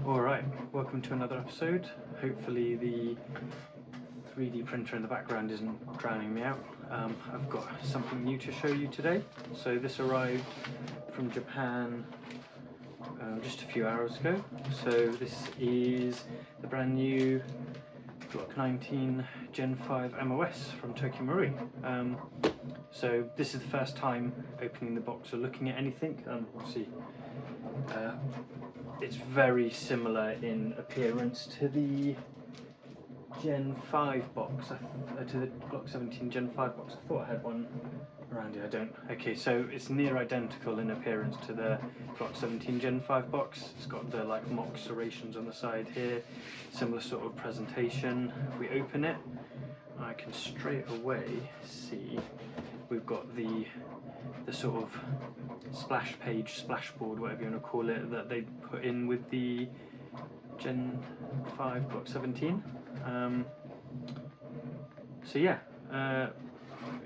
Alright, welcome to another episode. Hopefully the 3D printer in the background isn't drowning me out. I've got something new to show you today. So this arrived from Japan just a few hours ago. So this is the brand new Glock 19 Gen5 MOS from Tokyo Marui. So this is the first time opening the box or looking at anything. Obviously, it's very similar in appearance to the Gen 5 box, to the Glock 17 Gen 5 box. I thought I had one around here, I don't. Okay, so it's near identical in appearance to the Glock 17 Gen 5 box. It's got the like mock serrations on the side here, similar sort of presentation. If we open it, I can straight away see we've got the sort of splash page, splashboard, whatever you want to call it, that they put in with the Gen 5 Glock 17. So yeah,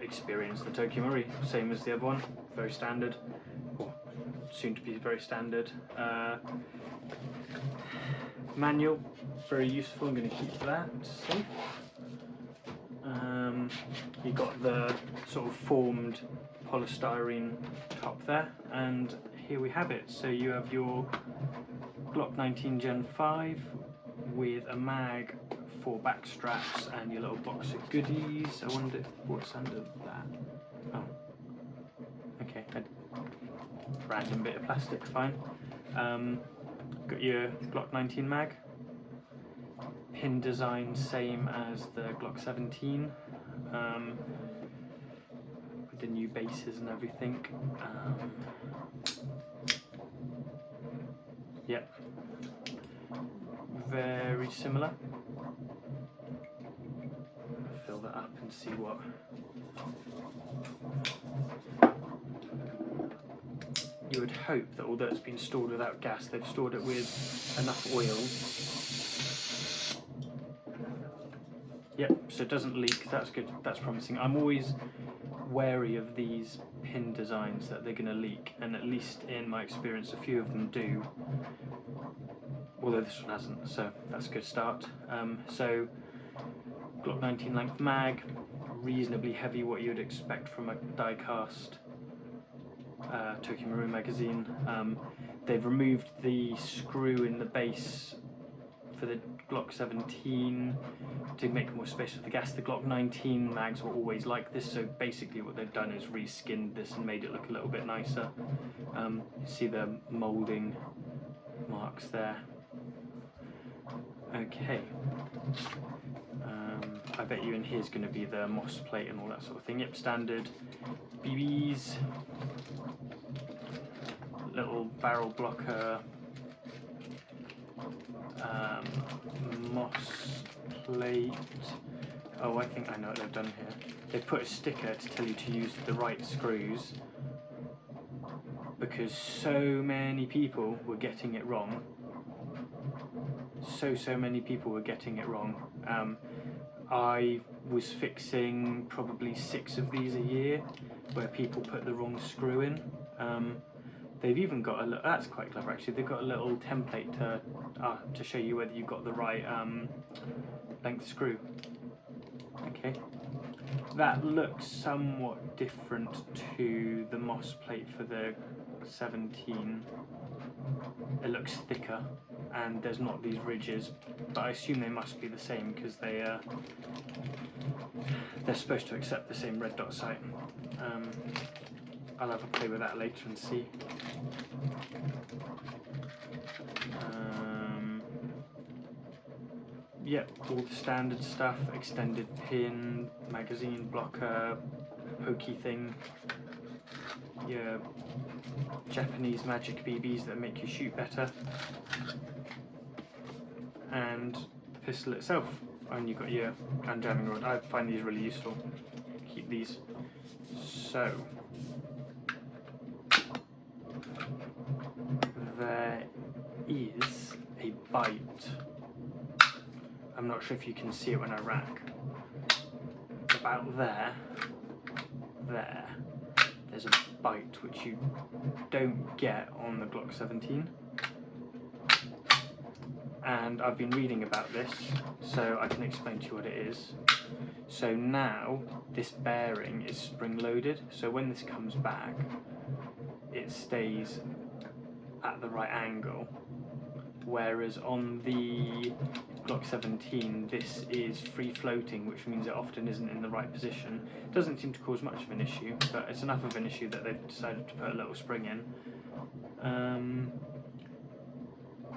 experience the Tokyo Marui, same as the other one, very standard, or soon to be very standard. Manual, very useful, I'm going to keep that safe. You got the sort of formed polystyrene top there, and here we have it. So you have your Glock 19 Gen 5 with a mag, 4 back straps, and your little box of goodies. I wonder what's under that. Oh, okay, a random bit of plastic, fine. Got your Glock 19 mag, pin design same as the Glock 17, with the new bases and everything. Yep, very similar. Fill that up and see what. You would hope that although it's been stored without gas, they've stored it with enough oil. Yep, so it doesn't leak, that's good, that's promising. I'm always wary of these pin designs that they're going to leak, and at least in my experience a few of them do, although this one hasn't, so that's a good start. So Glock 19 length mag, reasonably heavy, what you'd expect from a die-cast Tokyo Marui magazine. They've removed the screw in the base for the Glock 17 to make more space for the gas. The Glock 19 mags were always like this, so basically what they've done is reskinned this and made it look a little bit nicer. You see the moulding marks there. Okay. I bet you in here's going to be the MOS plate and all that sort of thing. Yep, standard BBs, little barrel blocker, MOS plate. Oh, I think I know what they've done here. They've put a sticker to tell you to use the right screws, because so many people were getting it wrong. So many people were getting it wrong. I was fixing probably 6 of these a year where people put the wrong screw in. They've even got a, that's quite clever actually, they've got a little template to show you whether you've got the right length screw. Okay, that looks somewhat different to the MOS plate for the 17. It looks thicker and there's not these ridges, but I assume they must be the same because they're supposed to accept the same red dot sight. I'll have a play with that later and see. Yep, all the standard stuff, extended pin, magazine blocker, pokey thing, your Japanese magic BBs that make you shoot better, and the pistol itself. And you've got your gun jamming rod. I find these really useful. Keep these. So there is a bite. I'm not sure if you can see it when I rack. About there, there's a bite which you don't get on the Glock 17. and I've been reading about this, so I can explain to you what it is. So now this bearing is spring loaded, so when this comes back it stays at the right angle, whereas on the Glock 17 this is free floating, which means it often isn't in the right position. It doesn't seem to cause much of an issue, but it's enough of an issue that they've decided to put a little spring in.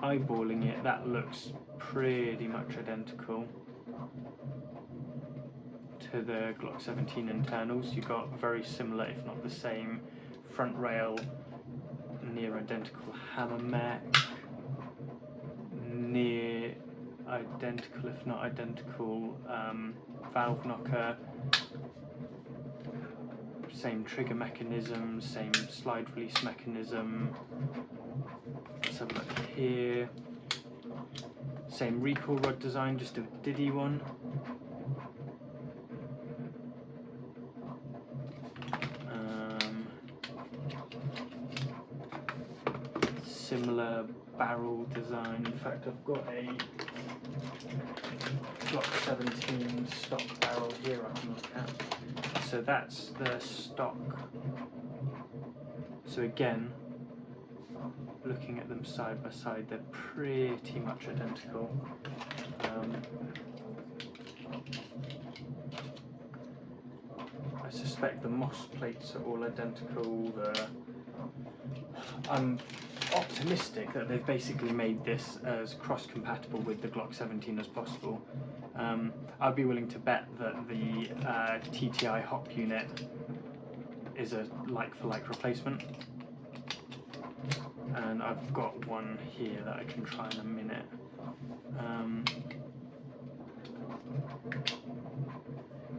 Eyeballing it, that looks pretty much identical to the Glock 17 internals. You've got very similar, if not the same, front rail, near identical hammer mech, near identical, if not identical, valve knocker, same trigger mechanism, same slide release mechanism. Let's have a look here. Same recoil rod design, just a Diddy one. Similar barrel design. In fact, I've got a Glock 17 stock barrel here I can look at. So that's the stock. So again, looking at them side by side, they're pretty much identical. I suspect the MOS plates are all identical. I'm optimistic that they've basically made this as cross-compatible with the Glock 17 as possible. I'd be willing to bet that the TTI hop unit is a like-for-like replacement. And I've got one here that I can try in a minute.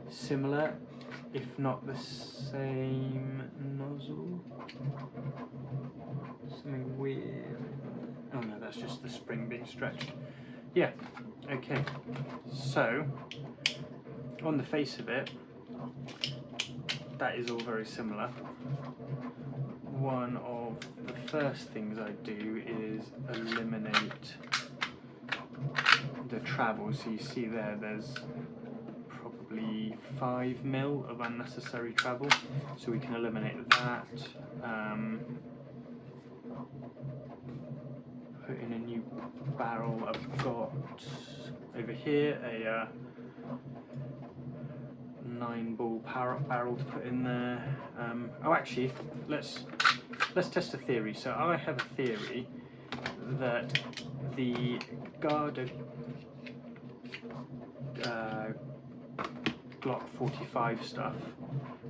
Similar, if not the same nozzle. Something weird. Oh no, that's just the spring being stretched. Yeah, okay. So, on the face of it, that is all very similar. One of the first things I do is eliminate the travel. So you see there's probably 5mm of unnecessary travel. So we can eliminate that. Put in a new barrel. I've got over here a 9-ball power-up barrel to put in there. Oh, actually, let's test a theory. So I have a theory that the Garda Glock 45 stuff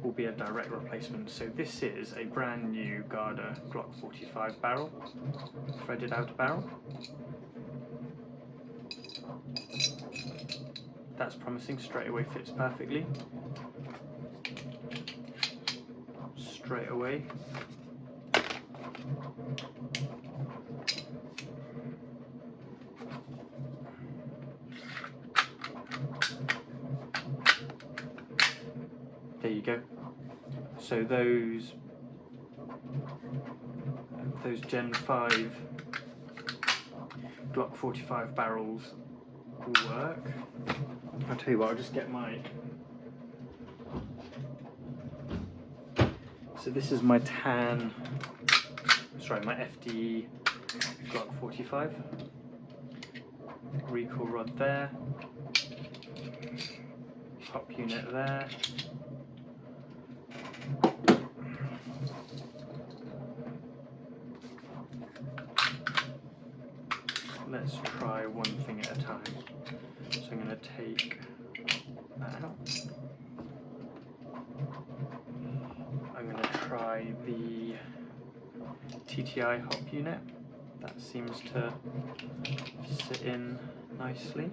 will be a direct replacement. So this is a brand new Garda Glock 45 barrel, threaded outer barrel. That's promising, straight away fits perfectly. Straight away. There you go. So those Gen 5 Glock 45 barrels work. I'll tell you what, I'll just get my... So this is my my FD Glock 45. Recoil rod there. Hop unit there. Let's try one thing at a time. So I'm going to take that out. I'm going to try the TTI hop unit. That seems to sit in nicely.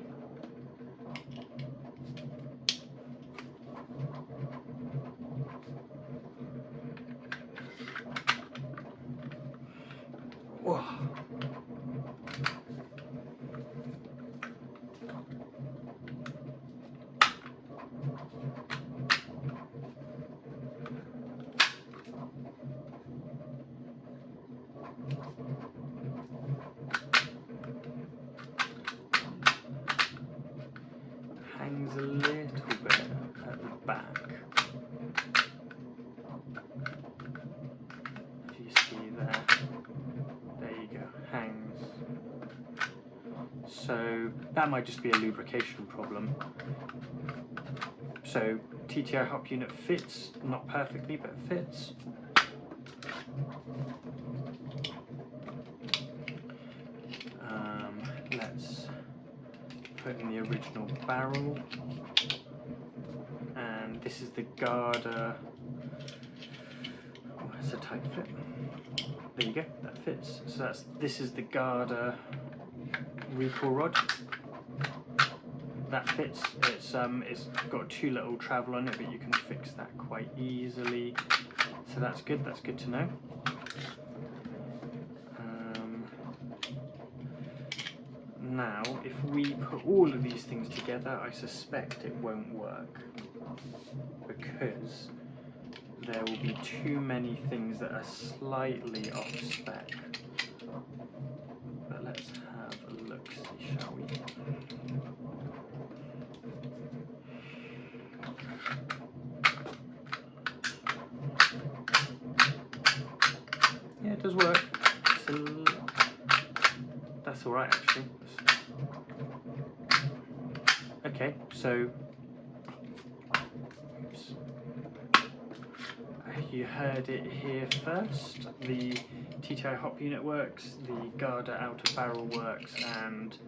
Whoa. hangs a little bit at the back. If you see there, there you go, hangs. So that might just be a lubrication problem. So TTI hop unit fits, not perfectly, but fits. Let's put in the original barrel, and this is the Garda. Oh, it's a tight fit. There you go, that fits. So this is the Garda recoil rod. That fits. It's got too little travel on it, but you can fix that quite easily. So that's good. That's good to know. Now, if we put all of these things together, I suspect it won't work, because there will be too many things that are slightly off spec. But let's have a look-see, shall we? Yeah, it does work. That's all right, actually. Okay, so oops. You heard it here first. The TTI hop unit works, the Garda outer barrel works, and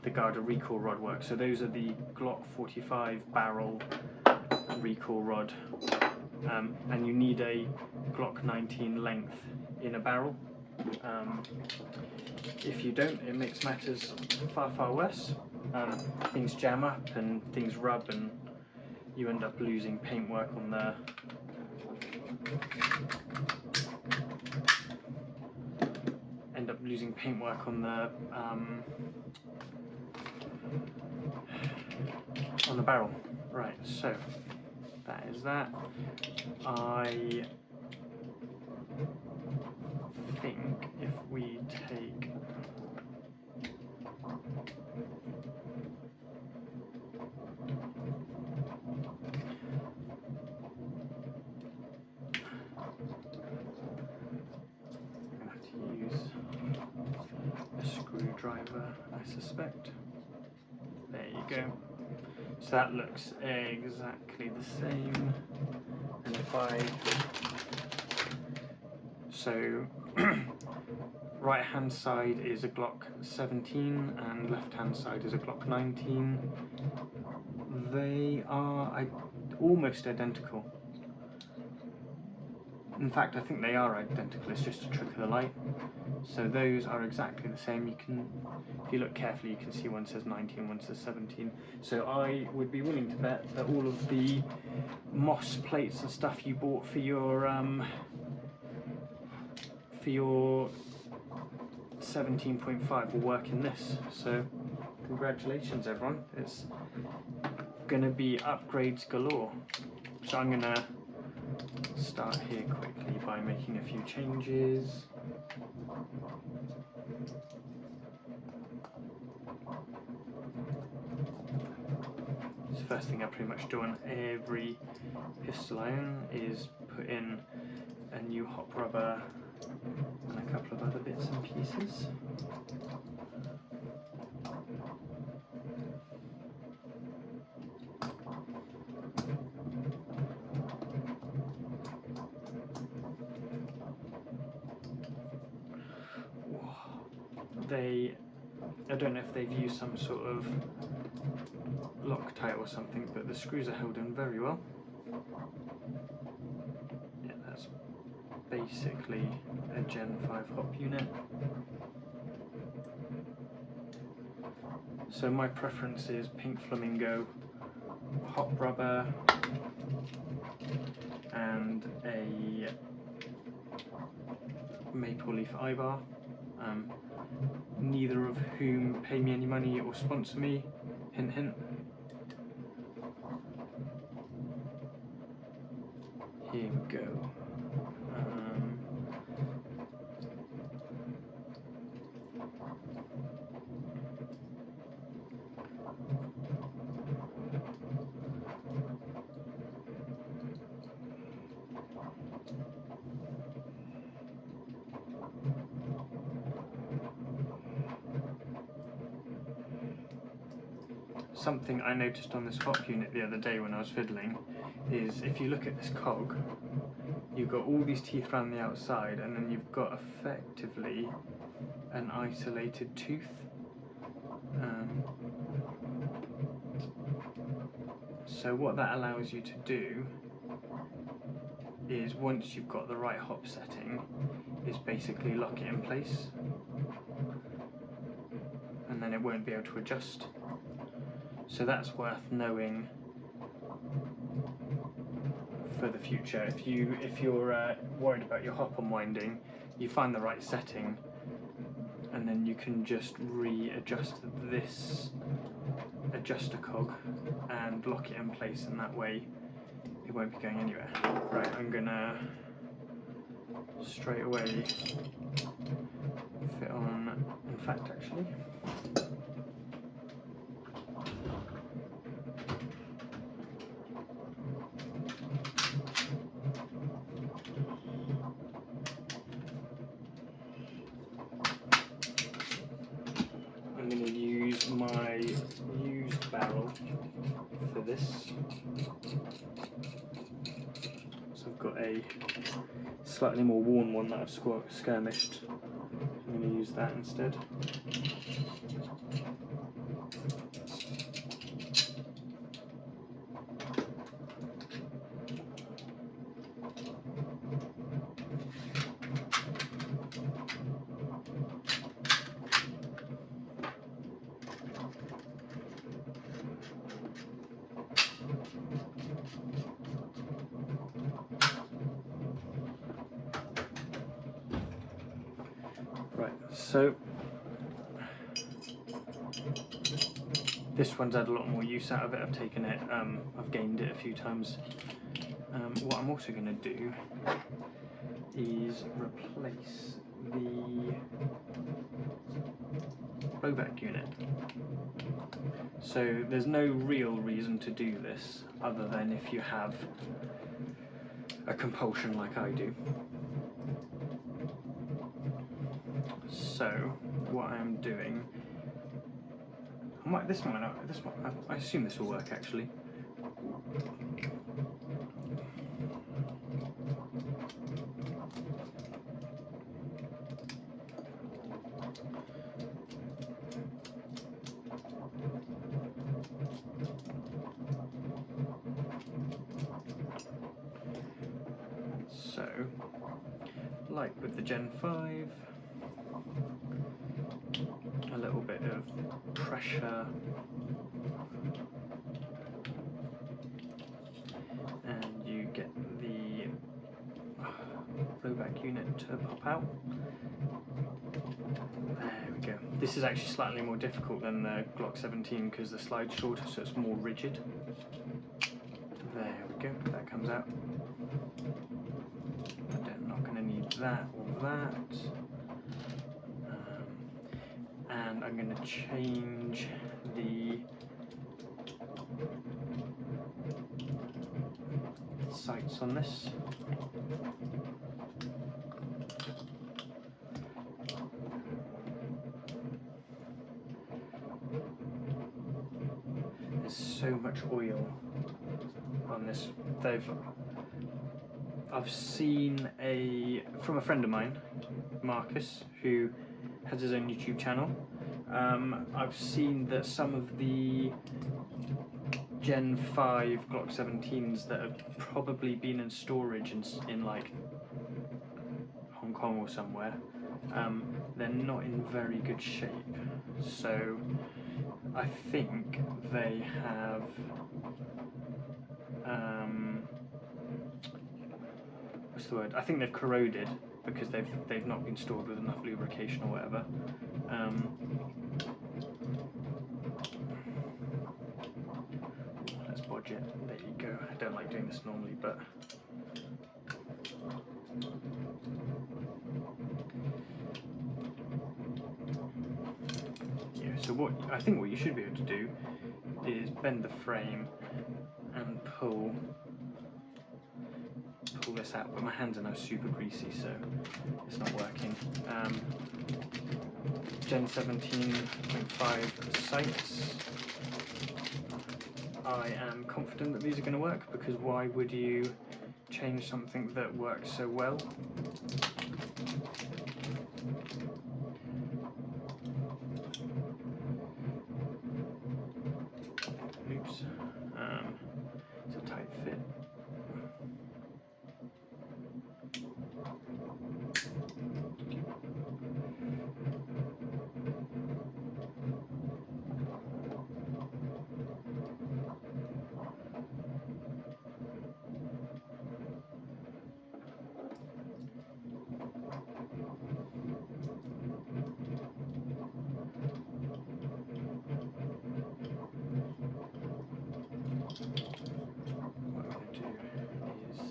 the Garda recoil rod works. So those are the Glock 45 barrel recoil rod, and you need a Glock 19 length in a barrel. If you don't, it makes matters far, far worse. Things jam up and things rub, and you end up losing paintwork on the barrel. Right, so that is that. I think if we take a screwdriver, I suspect. There you go. So that looks exactly the same. And if right hand side is a Glock 17 and left hand side is a Glock 19. They are almost identical. In fact, I think they are identical, it's just a trick of the light. So those are exactly the same. You can, if you look carefully, you can see one says 19, one says 17. So I would be willing to bet that all of the MOS plates and stuff you bought for your 17.5 will work in this. So congratulations, everyone. It's gonna be upgrades galore. So I'm gonna start here quickly by making a few changes. So first thing I pretty much do on every pistol I own is put in a new hop rubber and a couple of other bits and pieces. I don't know if they've used some sort of Loctite or something, but the screws are held in very well. Yeah, that's basically a Gen 5 hop unit. So my preference is pink flamingo, hop rubber, and a maple leaf eye bar. Neither of whom pay me any money or sponsor me, hint hint. Here we go. something I noticed on this hop unit the other day when I was fiddling is if you look at this cog, you've got all these teeth around the outside, and then you've got effectively an isolated tooth. So what that allows you to do is, once you've got the right hop setting, is basically lock it in place, and then it won't be able to adjust. So that's worth knowing for the future. If you're worried about your hop unwinding, you find the right setting, and then you can just readjust this adjuster cog and lock it in place, and that way it won't be going anywhere. Right, I'm gonna straight away fit on, in fact actually, I'm going to use my used barrel for this. So I've got a slightly more worn one that I've skirmished. I'm going to use that instead. Right, so this one's had a lot more use out of it. I've taken it, I've gamed it a few times. What I'm also going to do is replace the blowback unit. So there's no real reason to do this other than if you have a compulsion like I do. So what I'm doing, I assume this will work actually. So, like with the Gen 5, a little bit of pressure, and you get the blowback unit to pop out. There we go. This is actually slightly more difficult than the Glock 17 because the slide's shorter, so it's more rigid. There we go, that comes out. I'm not going to need that or that. And I'm going to change the sights on this. There's so much oil on this. I've seen from a friend of mine, Marcus, who has his own YouTube channel. I've seen that some of the Gen 5 Glock 17s that have probably been in storage in like Hong Kong or somewhere, they're not in very good shape. So I think they have what's the word? I think they've corroded because they've not been stored with enough lubrication or whatever. Let's bodge it. There you go. I don't like doing this normally, but yeah. So what you should be able to do is bend the frame and pull this out, but my hands are now super greasy, so it's not working. Gen 17.5 sights. I am confident that these are going to work, because why would you change something that works so well? Oops, it's a tight fit. What I'm going to do is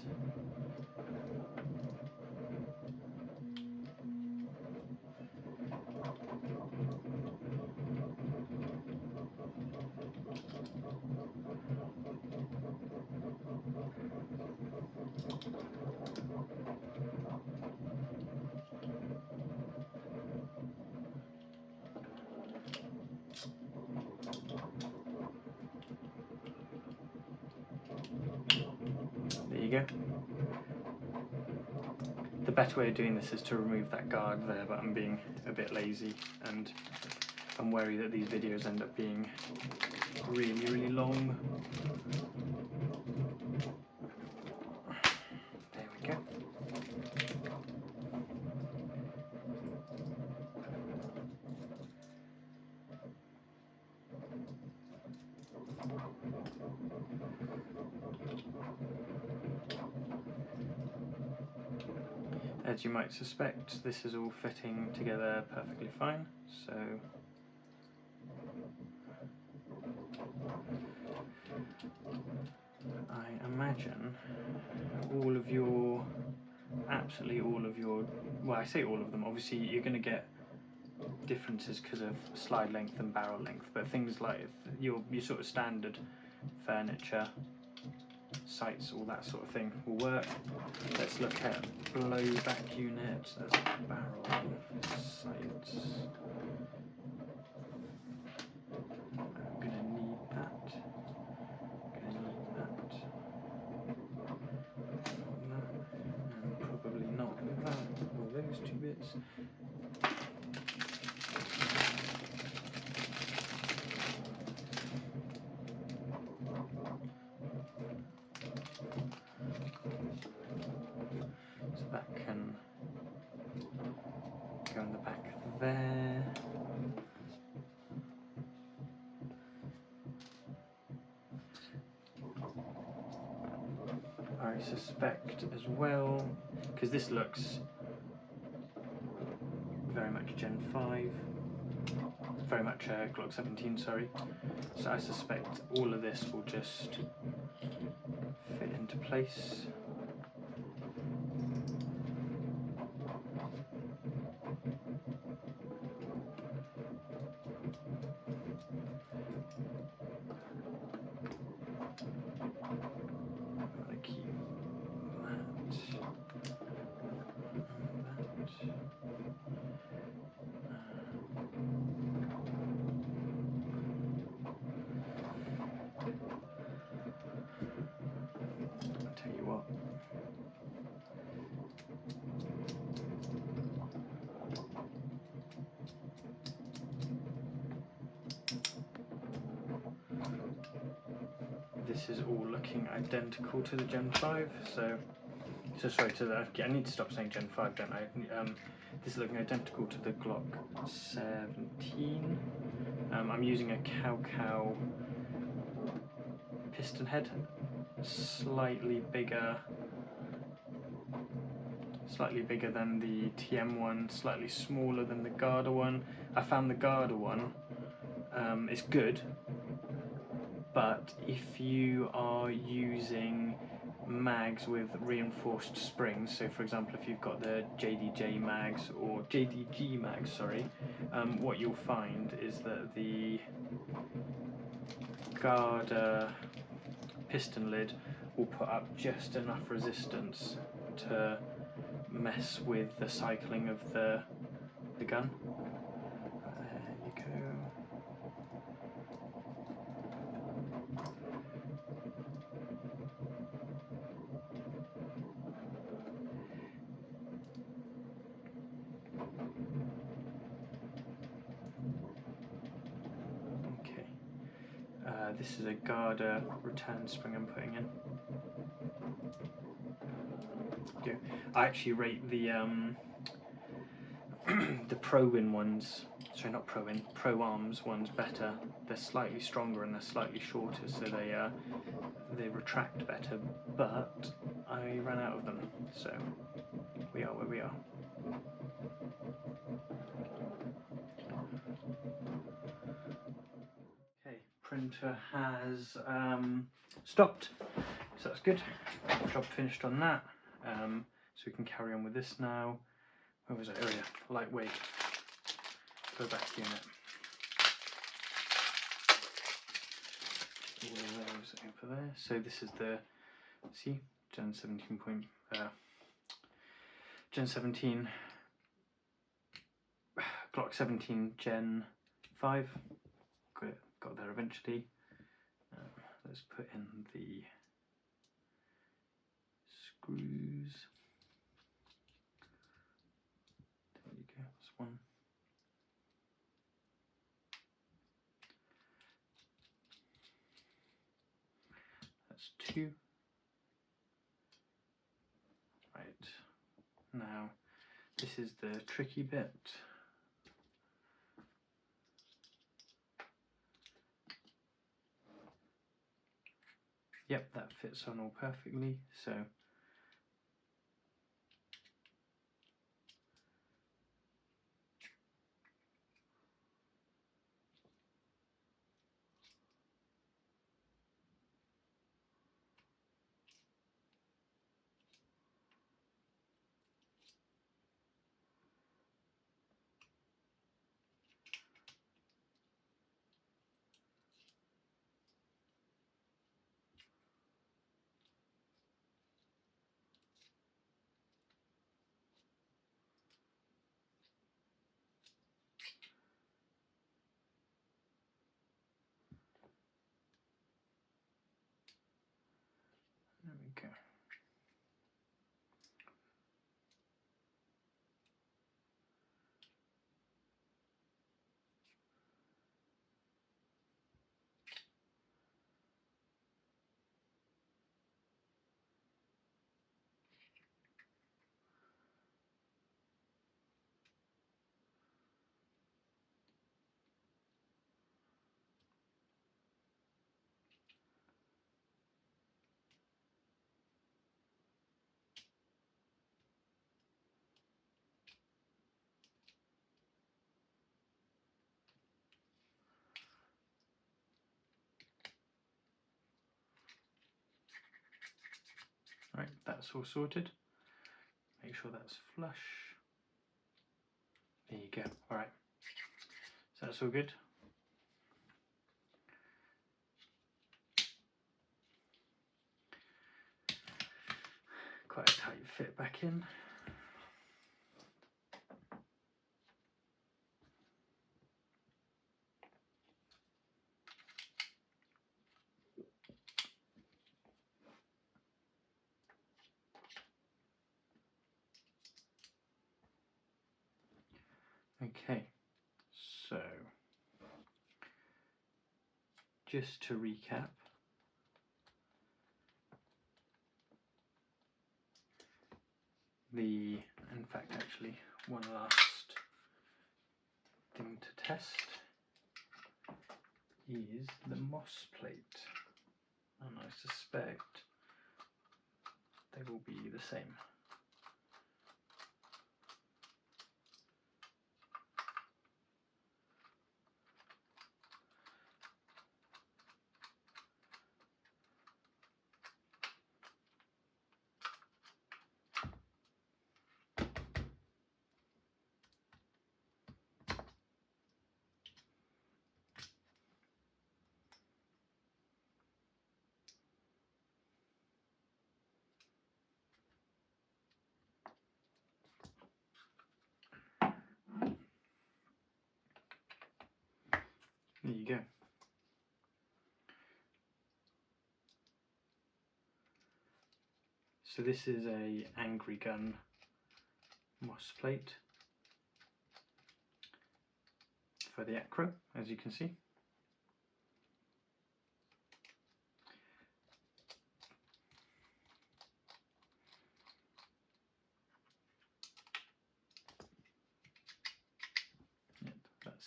there you go. The better way of doing this is to remove that guard there, but I'm being a bit lazy, and I'm worried that these videos end up being really, really long. There we go. As you might suspect, this is all fitting together perfectly fine, so I imagine absolutely all of your, well, I say all of them, obviously you're going to get differences because of slide length and barrel length, but things like your sort of standard furniture, sights, all that sort of thing will work. Let's look at blowback units. That's barrel, sights. I'm going to need that. And probably not that, or those two bits. So that can go in the back there. I suspect as well, because this looks very much Gen 5, very much Glock 17, sorry. So I suspect all of this will just fit into place. I'm going to keep that. I'll tell you what. This is all looking identical to the Gen 5, so sorry, I need to stop saying Gen 5, don't I? This is looking identical to the Glock 17. I'm using a cow piston head, slightly bigger than the TM one, slightly smaller than the Garda one. I found the Garda one is good, but if you are using mags with reinforced springs, so for example if you've got the JDG mags, sorry, what you'll find is that the Garda piston lid will put up just enough resistance to mess with the cycling of the gun. There you go. This is a Garda return spring I'm putting in. Go. I actually rate the the Pro-Win ones, sorry not Pro-Win, Pro-Arms ones better. They're slightly stronger and they're slightly shorter, so they retract better, but I ran out of them, so we are where we are. Okay, printer has stopped, so that's good. Job finished on that. So we can carry on with this now. Where was it? Oh yeah, lightweight. Go back unit. All of those over there. So this is the Gen 17 Glock 17 Gen5. Got there eventually. Let's put in the screws. There you go, that's one. That's two. Right, now this is the tricky bit. Yep, that fits on all perfectly, so there we go. Right, that's all sorted. Make sure that's flush. There you go. Alright, so that's all good. Quite a tight fit back in. Okay, so just to recap, in fact actually one last thing to test is the MOS plate, and I suspect they will be the same. There you go. So this is a Angry Gun MOS plate for the acro, as you can see.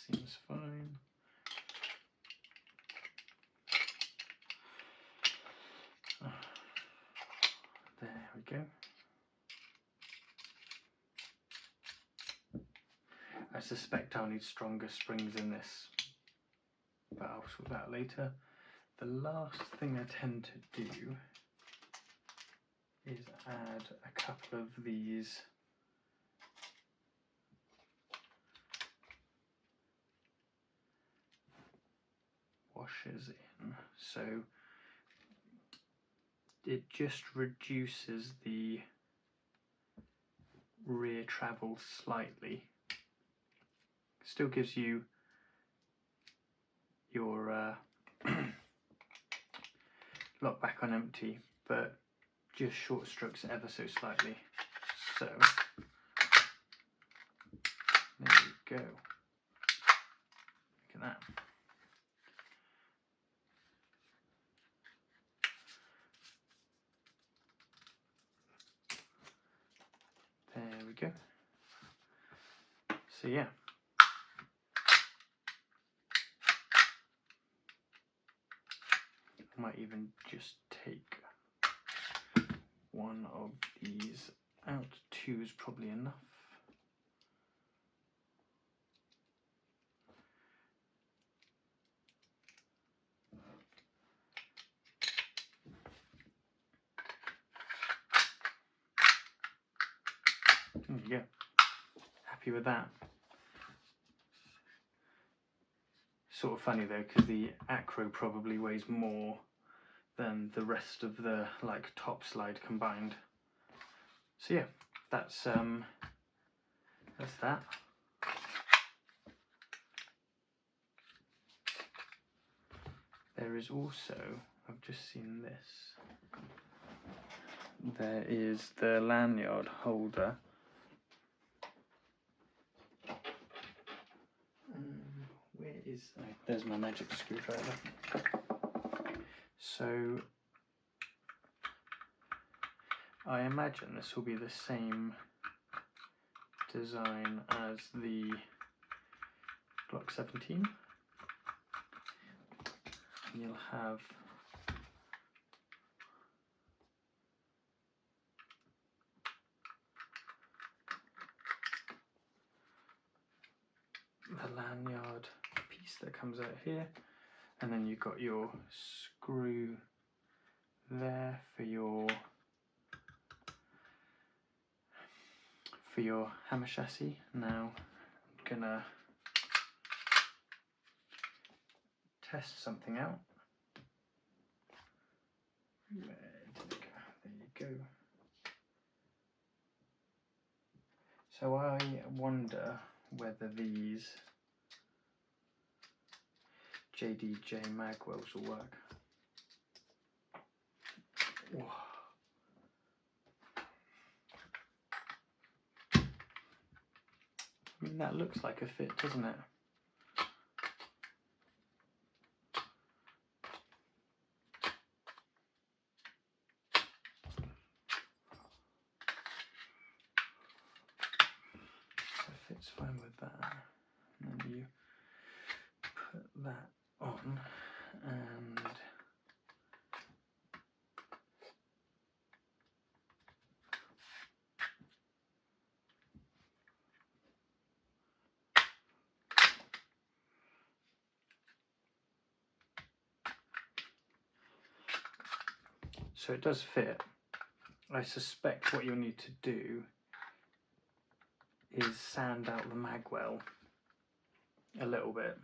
seems fine. There we go. I suspect I'll need stronger springs in this, but I'll sort that later. The last thing I tend to do is add a couple of these washers in, so it just reduces the rear travel slightly. Still gives you your lock back on empty, but just short strokes ever so slightly. So there you go. Look at that. There we go. So yeah. I might even just take one of these out. 2 is probably enough. There you go. Happy with that. Sort of funny though, because the acro probably weighs more than the rest of the like top slide combined. So yeah, that's that. There is also, I've just seen this, there is the lanyard holder. Where is, oh, there's my magic screwdriver. So I imagine this will be the same design as the Glock 17. You'll have the lanyard piece that comes out here, and then you've got your screw there for your hammer chassis. Now I'm gonna test something out. Where did it go? There you go. So I wonder whether these JDJ magwells will work. Whoa. I mean, that looks like a fit, doesn't it? So it fits fine with that. And then you put that on, and so it does fit. I suspect what you'll need to do is sand out the magwell a little bit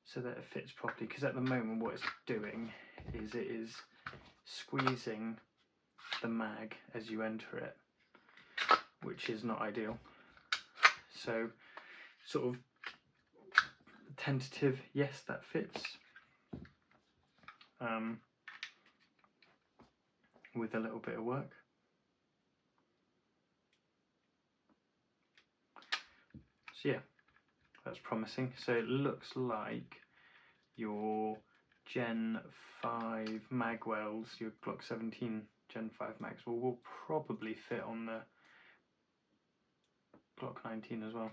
so that it fits properly, because at the moment what it's doing is it is squeezing the mag as you enter it, which is not ideal. So sort of tentative, yes, that fits. With a little bit of work. So yeah, that's promising. So it looks like your Gen 5 magwells, your Glock 17 Gen 5 mags, will probably fit on the Glock 19 as well.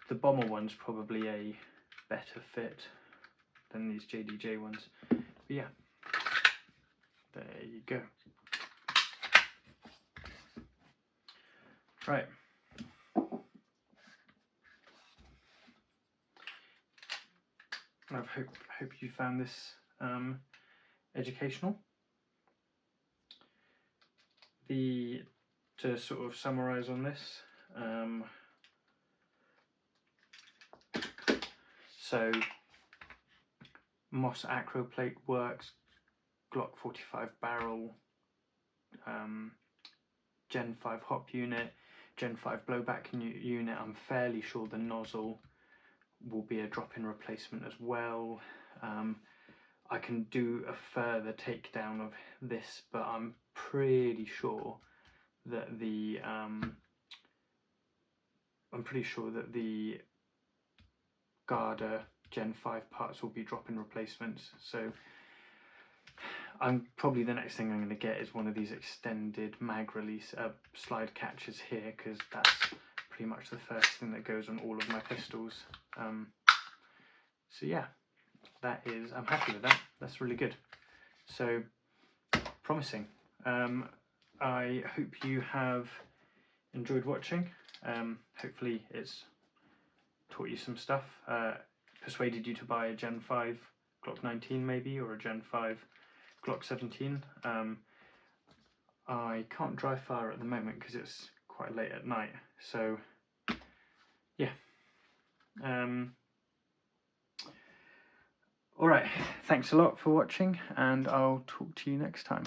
the bomber one's probably a better fit than these JDJ ones. But yeah, there you go. Right. I hope you found this educational. To sort of summarise on this, so MOS acro plate works, Glock 45 barrel, Gen 5 hop unit, Gen 5 blowback unit. I'm fairly sure the nozzle will be a drop-in replacement as well. I can do a further takedown of this, but I'm pretty sure that the Garda Gen 5 parts will be drop-in replacements. So probably the next thing I'm going to get is one of these extended mag release slide catches here, because that's pretty much the first thing that goes on all of my pistols. So yeah, I'm happy with that. That's really good. So promising. I hope you have enjoyed watching. Hopefully it's taught you some stuff, persuaded you to buy a Gen 5 Glock 19 maybe, or a Gen 5 Glock 17. I can't drive far at the moment because it's quite late at night, so yeah. Alright, thanks a lot for watching, and I'll talk to you next time.